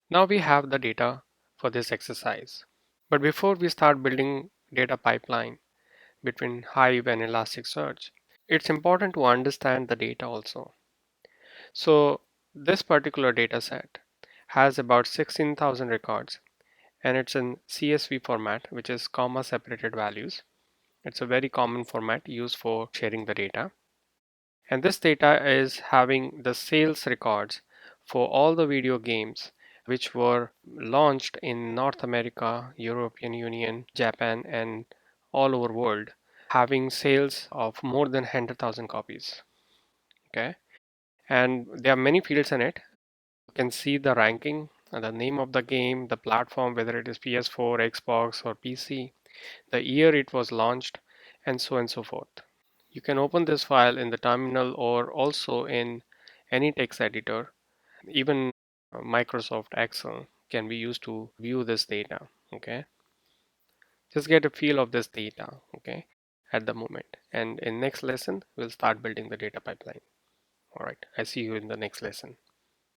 Now we have the data for this exercise. But before we start building data pipeline between Hive and Elasticsearch, it's important to understand the data also. So this particular data set has about 16,000 records, and it's in CSV format, which is comma separated values. It's a very common format used for sharing the data. And this data is having the sales records for all the video games which were launched in North America, European Union, Japan, and all over world, having sales of more than 100,000 copies. Okay. And there are many fields in it. You can see the ranking, the name of the game, the platform, whether it is PS4, Xbox, or PC, the year it was launched, and so on and so forth. You can open this file in the terminal or also in any text editor. Even Microsoft Excel can be used to view this data. Okay, just get a feel of this data. Okay, at the moment. And in next lesson, we'll start building the data pipeline. All right, I see you in the next lesson.